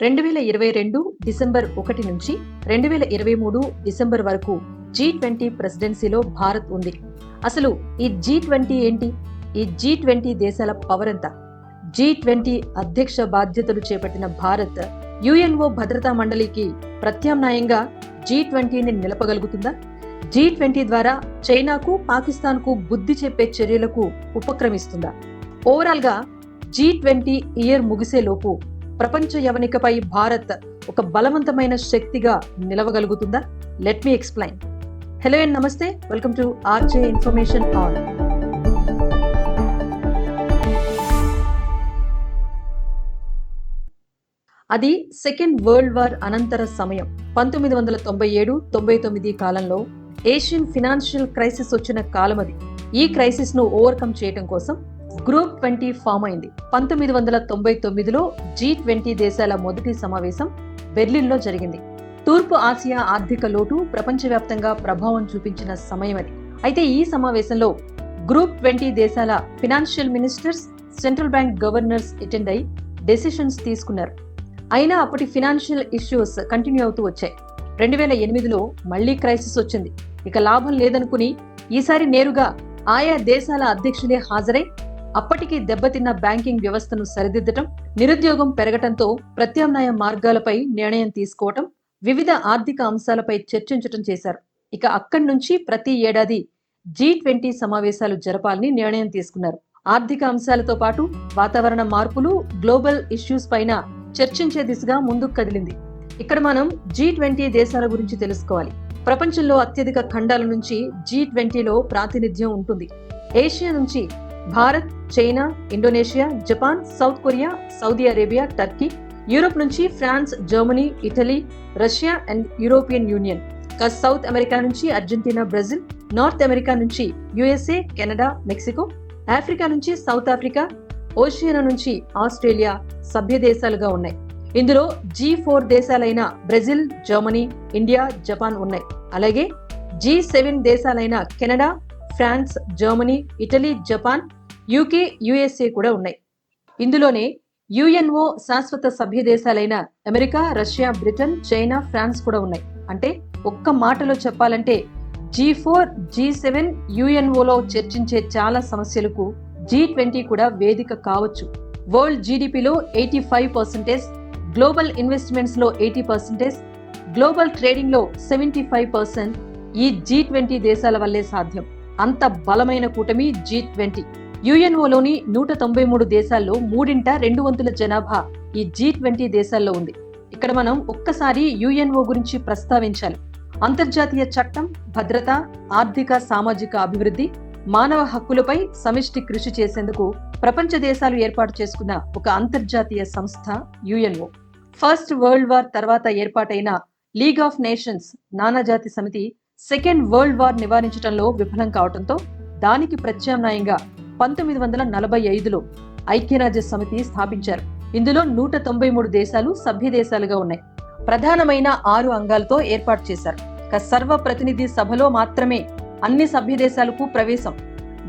2022 December 1 నుంచి 2023 December వరకు G20 ప్రెసిడెన్సీలో Bharat ఉంది. అసలు ఈ G20 ఏంటి? ఈ G20 దేశాల పవర్ ఎంత? G20 అధ్యక్ష బాధ్యతలు చేపట్టిన భారత్ UNO భద్రతా మండలికి ప్రత్యామ్నాయంగా G20ని నిలపగలుగుతుందా? G20 ద్వారా చైనాకు, పాకిస్తాన్కు బుద్ధి చెప్పే చర్యలకు ఉపక్రమిస్తుందా? ఓవరాల్ గా G20 ఇయర్ ముగిసేలోపు ప్రపంచ యవనికపై భారత్ ఒక బలవంతమైన శక్తిగా నిలవగలుగుతుందా? Let me explain. Hello and namaste, welcome to RJ information on. అది సెకండ్ వరల్డ్ వార్ అనంతర సమయం. 1997-99 కాలంలో ఏషియన్ ఫినాన్షియల్ క్రైసిస్ వచ్చిన కాలం అది. ఈ క్రైసిస్ ను ఓవర్కమ్ చేయడం కోసం గ్రూప్ 20 ఫామ్ అయింది. 1999లో G20 దేశాల మొదటి సమావేశం బెర్లిన్లో జరిగింది. తూర్పు ఆసియా ఆర్థిక లోటు ప్రపంచవ్యాప్తంగా ప్రభావం చూపించిన సమయం అది. అయితే ఈ సమావేశంలో గ్రూప్ 20 దేశాల financial ministers, central bank governors attend అయి డెసిషన్స్ తీసుకున్నారు. అయినా అప్పటి ఫినాన్షియల్ ఇష్యూస్ కంటిన్యూ అవుతూ వచ్చాయి. 2008లో మళ్లీ క్రైసిస్ వచ్చింది. ఇక లాభం లేదనుకుని ఈసారి నేరుగా ఆయా దేశాల అధ్యక్షులే హాజరై అప్పటికి దెబ్బతిన్న బ్యాంకింగ్ వ్యవస్థను సరిదిద్దటం, నిరుద్యోగం పెరగటంతో ప్రత్యామ్నాయ మార్గాలపై నిర్ణయం తీసుకోవటం, వివిధ ఆర్థిక అంశాలపై చర్చించటం చేశారు. ఇక అక్కడి నుంచి ప్రతి ఏడాది G20 సమావేశాలు జరపాలని నిర్ణయం తీసుకున్నారు. ఆర్థిక అంశాలతో పాటు వాతావరణ మార్పులు, గ్లోబల్ ఇష్యూస్ పైన చర్చించే దిశగా ముందుకు కదిలింది. ఇక్కడ మనం G20 దేశాల గురించి తెలుసుకోవాలి. ప్రపంచంలో అత్యధిక ఖండాల నుంచి G20లో ప్రాతినిధ్యం ఉంటుంది. ఏషియా నుంచి Bharat, China, Indonesia, Japan, South Korea, Saudi Arabia, Turkey. Europe నుంచి France, Germany, Italy, Russia and European Union. South America నుంచి అర్జెంటీనా, బ్రెజిల్. నార్త్ అమెరికా నుంచి USA, కెనడా, మెక్సికో. ఆఫ్రికా నుంచి సౌత్ ఆఫ్రికా. ఓషియానా నుంచి ఆస్ట్రేలియా సభ్య దేశాలుగా ఉన్నాయి. ఇందులో G4 దేశాలైన బ్రెజిల్, జర్మనీ, ఇండియా, జపాన్ ఉన్నాయి. అలాగే G7 దేశాలైన Canada, France, Germany, Italy, Japan, UK, USA కూడా ఉన్నాయి. ఇందులోనే UNO శాశ్వత సభ్య దేశాలైన America, Russia, Britain, China, France కూడా ఉన్నాయి. అంటే ఒక్క మాటలో చెప్పాలంటే G4, G7, UNOలో చర్చించే చాలా సమస్యలకు G20 కూడా వేదిక కావచ్చు. వరల్డ్ జీడిపిలో 85%, గ్లోబల్ ఇన్వెస్ట్మెంట్స్ లో 80%, గ్లోబల్ ట్రేడింగ్ లో 75% ఈ G20 దేశాల వల్లే సాధ్యం. అంత బలమైన కూటమి G20. UNOలోని 193 దేశాల్లో 3/2 జనాభా ఈ G20 దేశాల్లో ఉంది. ఇక్కడ మనం ఒక్కసారి UNO గురించి ప్రస్తావించాలి. అంతర్జాతీయ చట్టం, భద్రత, ఆర్థిక, సామాజిక అభివృద్ధి, మానవ హక్కులపై సమిష్టి కృషి చేసేందుకు ప్రపంచ దేశాలు ఏర్పాటు చేసుకున్న ఒక అంతర్జాతీయ సంస్థ UNO. ఫస్ట్ వరల్డ్ వార్ తర్వాత ఏర్పాటైన లీగ్ ఆఫ్ నేషన్స్ నానాజాతి సమితి సెకండ్ వరల్డ్ వార్ నివారించడంలో విఫలం కావడంతో దానికి ప్రత్యామ్నాయంగా 1945లో ఐక్యరాజ్య సమితి స్థాపించారు. ఇందులో 193 దేశాలు సభ్య దేశాలుగా ఉన్నాయి. ప్రధానమైన 6 అంగాలతో ఏర్పాటు చేశారు. సర్వ ప్రతినిధి సభలో మాత్రమే అన్ని సభ్య దేశాలకు ప్రవేశం.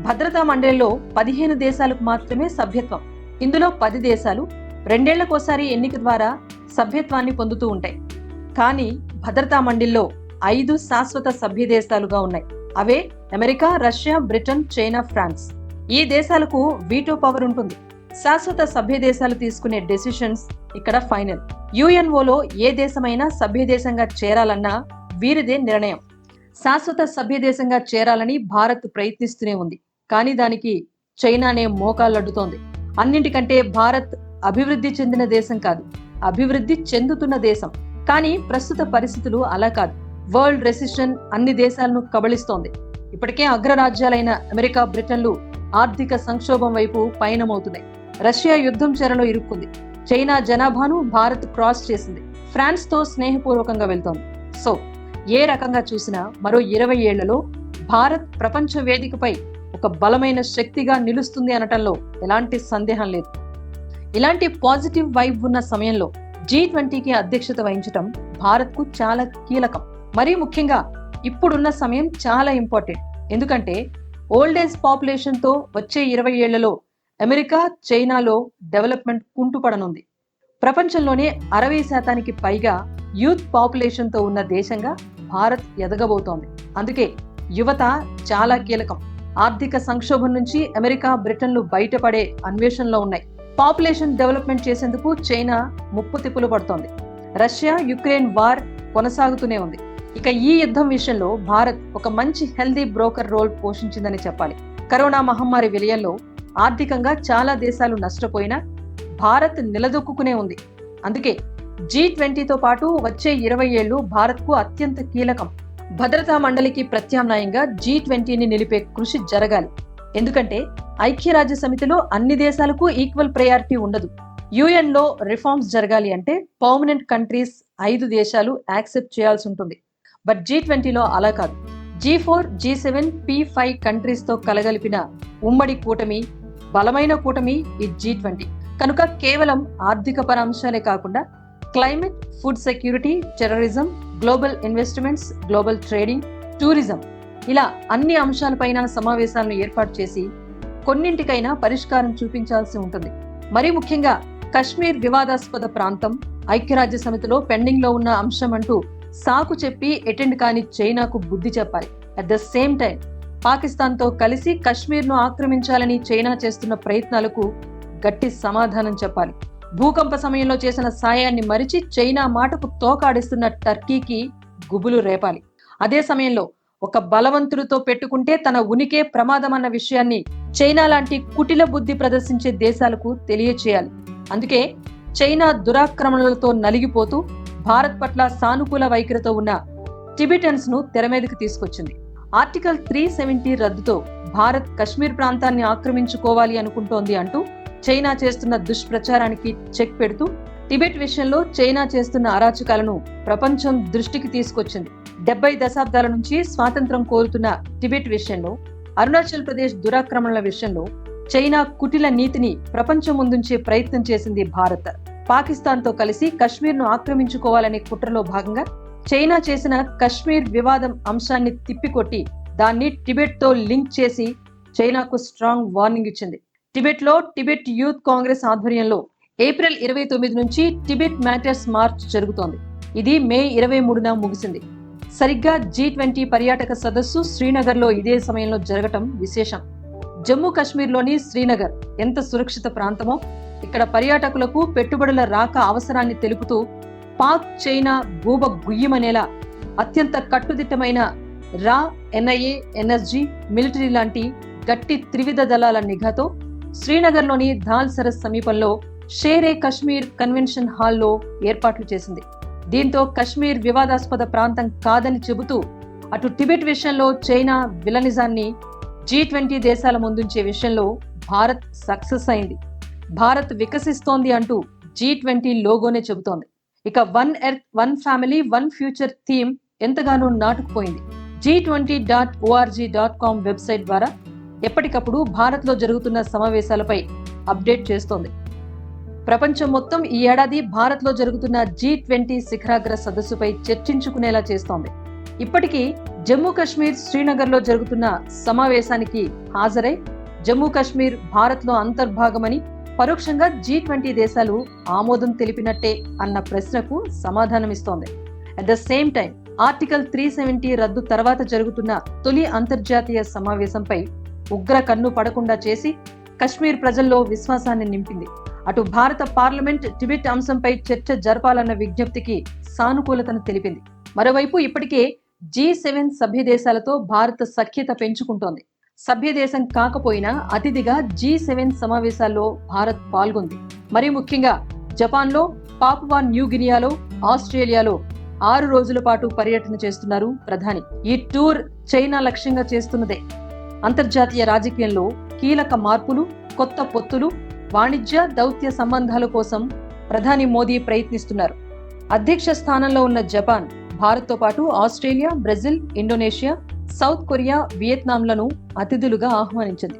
భద్రతా మండలిలో 15 దేశాలకు మాత్రమే సభ్యత్వం. ఇందులో 10 దేశాలు 2 ఏళ్లకోసారి ఎన్నిక ద్వారా సభ్యత్వాన్ని పొందుతూ ఉంటాయి. కానీ భద్రతా మండలిలో 5 శాశ్వత సభ్య దేశాలుగా ఉన్నాయి. అవే America, Russia, Britain, China, France. ఈ దేశాలకు వీటో పవర్ ఉంటుంది. శాశ్వత సభ్య దేశాలు తీసుకునే డెసిషన్స్ ఇక్కడ ఫైనల్. UNOలో ఏ దేశమైనా సభ్య దేశంగా చేరాలన్నా వీరిదే నిర్ణయం. శాశ్వత సభ్య దేశంగా చేరాలని భారత్ ప్రయత్నిస్తూనే ఉంది. కానీ దానికి చైనానే మోకాళ్ళడ్డుతోంది. అన్నింటికంటే భారత్ అభివృద్ధి చెందిన దేశం కాదు, అభివృద్ధి చెందుతున్న దేశం. కానీ ప్రస్తుత పరిస్థితులు అలా కాదు. వరల్డ్ రెసిషన్ అన్ని దేశాలను కబళిస్తోంది. ఇప్పటికే అగ్రరాజ్యాలైన అమెరికా, బ్రిటన్లు ఆర్థిక సంక్షోభం వైపు పయనమవుతున్నాయి. రష్యా యుద్ధం చెరలో ఇరుక్కుంది. చైనా జనాభాను భారత్ క్రాస్ చేసింది. ఫ్రాన్స్ తో స్నేహపూర్వకంగా వెళ్తోంది. సో ఏ రకంగా చూసినా మరో 20 ఏళ్లలో భారత్ ప్రపంచ వేదికపై ఒక బలమైన శక్తిగా నిలుస్తుంది అనటంలో ఎలాంటి సందేహం లేదు. ఇలాంటి పాజిటివ్ వైబ్ ఉన్న సమయంలో G20కి అధ్యక్షత వహించడం భారత్కు చాలా కీలకం. మరీ ముఖ్యంగా ఇప్పుడున్న సమయం చాలా ఇంపార్టెంట్. ఎందుకంటే ఓల్డ్ ఏజ్ పాపులేషన్ తో వచ్చే 20 ఏళ్లలో అమెరికా, చైనాలో డెవలప్మెంట్ కుంటుపడనుంది. ప్రపంచంలోనే 60% పైగా యూత్ పాపులేషన్తో ఉన్న దేశంగా భారత్ ఎదగబోతోంది. అందుకే యువత చాలా కీలకం. ఆర్థిక సంక్షోభం నుంచి అమెరికా, బ్రిటన్లు బయటపడే అన్వేషణలో ఉన్నాయి. పాపులేషన్ డెవలప్మెంట్ చేసేందుకు చైనా ముప్పు తిప్పులు పడుతోంది. రష్యా యుక్రెయిన్ వార్ కొనసాగుతూనే ఉంది. ఇక ఈ యుద్ధం విషయంలో భారత్ ఒక మంచి హెల్దీ బ్రోకర్ రోల్ పోషించిందని చెప్పాలి. కరోనా మహమ్మారి విలయంలో ఆర్థికంగా చాలా దేశాలు నష్టపోయినా భారత్ నిలదొక్కునే ఉంది. అందుకే G20తో పాటు వచ్చే 20 ఏళ్లు భారత్కు అత్యంత కీలకం. భద్రతా మండలికి ప్రత్యామ్నాయంగా G20ని నిలిపే కృషి జరగాలి. ఎందుకంటే ఐక్యరాజ్య సమితిలో అన్ని దేశాలకు ఈక్వల్ ప్రయారిటీ ఉండదు. UN లో రిఫార్మ్స్ జరగాలి అంటే పర్మనెంట్ కంట్రీస్ 5 దేశాలు యాక్సెప్ట్ చేయాల్సి ఉంటుంది. బట్ G20లో అలా కాదు. G4, G7, P5 కంట్రీస్తో కలగలిపిన ఉమ్మడి కూటమి, బలమైన కూటమి ఈ G20. కనుక కేవలం ఆర్థిక పరాంశాలే కాకుండా climate, food security, terrorism, global investments, global trading, tourism ఇలా అన్ని అంశాలపైన సమావేశాలను ఏర్పాటు చేసి కొన్నింటికైనా పరిష్కారం చూపించాల్సి ఉంటుంది. మరీ ముఖ్యంగా కశ్మీర్ వివాదాస్పద ప్రాంతం ఐక్యరాజ్య సమితిలో పెండింగ్ లో ఉన్న అంశం అంటూ సాకు చెప్పి అటెండ్ కాని చైనాకు బుద్ధి చెప్పాలి. At the same time Pakistan తో కలిసి కశ్మీర్ ను ఆక్రమించాలని చైనా చేస్తున్న ప్రయత్నాలకు గట్టి సమాధానం చెప్పాలి. భూకంప సమయంలో చేసిన సాయాన్ని మరిచి చైనా మాటకు తోకాడిస్తున్న టర్కీకి గుబులు రేపాలి. అదే సమయంలో ఒక బలవంతుడితో పెట్టుకుంటే తన ఉనికే ప్రమాదం అన్న విషయాన్ని చైనా లాంటి కుటిల బుద్ధి ప్రదర్శించే దేశాలకు తెలియచేయాలి. అందుకే చైనా దురాక్రమణలతో నలిగిపోతూ భారత్ పట్ల సానుకూల వైఖరితో ఉన్న టిబెటన్స్ ను తెరమీదకి తీసుకొచ్చింది. ఆర్టికల్ 370 రద్దుతో భారత్ కశ్మీర్ ప్రాంతాన్ని ఆక్రమించుకోవాలి అనుకుంటోంది అంటూ చైనా చేస్తున్న దుష్ప్రచారానికి చెక్ పెడుతూ టిబెట్ విషయంలో చైనా చేస్తున్న అరాచకాలను ప్రపంచం దృష్టికి తీసుకొచ్చింది. 70 దశాబ్దాల నుంచి స్వాతంత్రం కోరుతున్న టిబెట్ విషయంలో, అరుణాచల్ ప్రదేశ్ దురాక్రమణల విషయంలో చైనా కుటిల నీతిని ప్రపంచం ముందుంచే ప్రయత్నం చేసింది భారత్. పాకిస్తాన్ తో కలిసి కశ్మీర్ ను ఆక్రమించుకోవాలనే కుట్రలో భాగంగా చైనా చేసిన కశ్మీర్ వివాదం అంశాన్ని తిప్పికొట్టి దాన్ని టిబెట్ తో లింక్ చేసి చైనాకు స్ట్రాంగ్ వార్నింగ్ ఇచ్చింది. టిబెట్ లో టిబెట్ యూత్ కాంగ్రెస్ ఆధ్వర్యంలో ఏప్రిల్ 29 నుంచి టిబెట్ మ్యాటర్స్ మార్చ్ జరుగుతోంది. ఇది మే 23న ముగిసింది. సరిగ్గా G20 పర్యాటక సదస్సు శ్రీనగర్ లో ఇదే సమయంలో జరగటం విశేషం. జమ్మూ కాశ్మీర్లోని శ్రీనగర్ ఎంత సురక్షిత ప్రాంతమో ఇక్కడ పర్యాటకులకు పెట్టుబడుల రాక అవసరాన్ని తెలుపుతూ పాక్ చైనా గూబ గుయ్యమనేలా అత్యంత కట్టుదిట్టమైన రా, NIA, NSG, మిలిటరీ లాంటి గట్టి త్రివిధ దళాల నిఘాతో శ్రీనగర్లోని ధాల్ సరస్ సమీపంలో షేర్ ఏ కశ్మీర్ కన్వెన్షన్ హాల్లో ఏర్పాట్లు చేసింది. దీంతో కశ్మీర్ వివాదాస్పద ప్రాంతం కాదని చెబుతూ అటు టిబెట్ విషయంలో చైనా విలనిజాన్ని G20 దేశాల ముందుంచే విషయంలో భారత్ సక్సెస్ అయింది. భారత్ వికసిస్తోంది అంటూ G20 లోగోనే చెబుతోంది. ఇక one earth, one family, one future theme ఎంతగానో నాటుకుపోయింది. G20.org.com వెబ్సైట్ ద్వారా ఎప్పటికప్పుడు భారత్లో జరుగుతున్న సమావేశాలపై అప్డేట్ చేస్తోంది. ప్రపంచం మొత్తం ఈ ఏడాది భారత్లో జరుగుతున్న G20 శిఖరాగ్ర సదస్సుపై చర్చించుకునేలా చేస్తోంది. ఇప్పటికీ జమ్మూ కాశ్మీర్ శ్రీనగర్లో జరుగుతున్న సమావేశానికి హాజరై జమ్మూ కాశ్మీర్ భారత్లో అంతర్భాగమని పరోక్షంగా G20 దేశాలు ఆమోదం తెలిపినట్టే అన్న ప్రశ్నకు సమాధానమిస్తోంది. At the same time article 370 రద్దు తర్వాత జరుగుతున్న తొలి అంతర్జాతీయ సమావేశంపై ఉగ్ర కన్ను పడకుండా చేసి కశ్మీర్ ప్రజల్లో విశ్వాసాన్ని నింపింది. అటు భారత పార్లమెంట్ టిబెట్ అంశంపై చర్చ జరపాలన్న విజ్ఞప్తికి సానుకూలతను తెలిపింది. మరోవైపు ఇప్పటికే G7 సభ్య దేశాలతో భారత సఖ్యత పెంచుకుంటోంది. సభ్య దేశం కాకపోయినా అతిథిగా G7 సమావేశాల్లో భారత్ పాల్గొంది. మరీ ముఖ్యంగా జపాన్లో, పాపువా న్యూ గినియాలో, ఆస్ట్రేలియాలో 6 రోజుల పాటు పర్యటన చేస్తున్నారు ప్రధాని. ఈ టూర్ చైనా లక్ష్యంగా చేస్తున్నదే. అంతర్జాతీయ రాజకీయంలో కీలక మార్పులు, కొత్త పొత్తులు, వాణిజ్య దౌత్య సంబంధాల కోసం ప్రధాని మోదీ ప్రయత్నిస్తున్నారు. అధ్యక్ష స్థానంలో ఉన్న జపాన్ భారత్తో పాటు Australia, Brazil, Indonesia, South Korea, వియత్నాంలను అతిథులుగా ఆహ్వానించింది.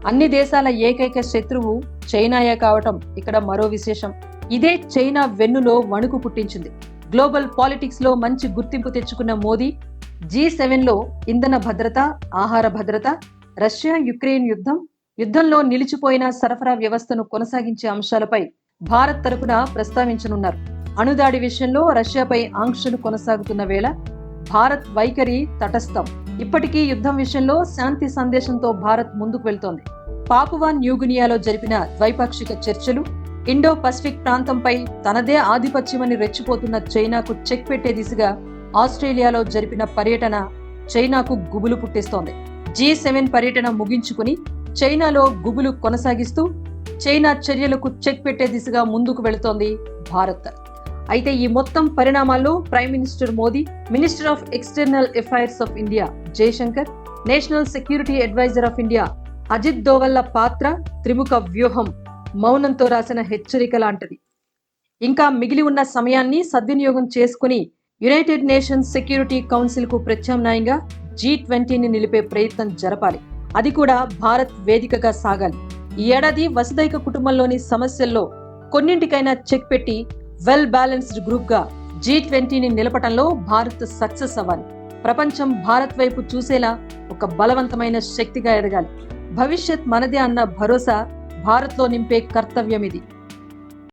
అన్ని దేశాల ఏకైక శత్రువు చైనాయే కావటం ఇక్కడ మరో విశేషం. ఇదే చైనా వెన్నులో వణుకు పుట్టించింది. గ్లోబల్ పాలిటిక్స్ లో మంచి గుర్తింపు తెచ్చుకున్న మోదీ G7లో ఇంధన భద్రత, ఆహార భద్రత, రష్యా యుక్రెయిన్ యుద్ధంలో నిలిచిపోయిన సరఫరా వ్యవస్థను కొనసాగించే అంశాలపై భారత్ తరపున ప్రస్తావించనున్నారు. అణుదాడి విషయంలో రష్యాపై ఆంక్షలు కొనసాగుతున్న వేళ భారత్ వైఖరి తటస్థం. ఇప్పటికీ యుద్ధం విషయంలో శాంతి సందేశంతో భారత్ ముందుకు వెళ్తోంది. పాపువా న్యూగినియాలో జరిపిన ద్వైపాక్షిక చర్చలు, ఇండో పసిఫిక్ ప్రాంతంపై తనదే ఆధిపత్యమని రెచ్చిపోతున్న చైనాకు చెక్ పెట్టే దిశగా ఆస్ట్రేలియాలో జరిపిన పర్యటన చైనాకు గుబులు పుట్టిస్తోంది. G7 పర్యటన ముగించుకుని చైనాలో గుబులు కొనసాగిస్తూ చైనా చర్యలకు చెక్ పెట్టే దిశగా ముందుకు వెళుతోంది భారత్. అయితే ఈ మొత్తం పరిణామాల్లో prime minister Modi, minister of external affairs of India Jaishankar, national security adviser of India Ajit దోవల్ల పాత్ర త్రిముఖ వ్యూహం మౌనంతో రాసిన హెచ్చరిక లాంటిది. ఇంకా మిగిలి ఉన్న సమయాన్ని సద్వినియోగం చేసుకుని యునైటెడ్ నేషన్స్ సెక్యూరిటీ కౌన్సిల్ కు ప్రత్యామ్నాయంగా G20ని నిలిపే ప్రయత్నం జరపాలి. అది కూడా భారత్ వేదికగా సాగాలి. ఈ ఏడాది వసుదైక కుటుంబంలోని సమస్యల్లో కొన్నింటికైనా చెక్ పెట్టి వెల్ బ్యాలెన్స్డ్ గ్రూప్ గా G20ని నిలపటంలో భారత్ సక్సెస్ అవ్వాలి. ప్రపంచం భారత్ వైపు చూసేలా ఒక బలవంతమైన శక్తిగా ఎదగాలి. భవిష్యత్ మనదే అన్న భరోసా భారత్లో నింపే కర్తవ్యం ఇది.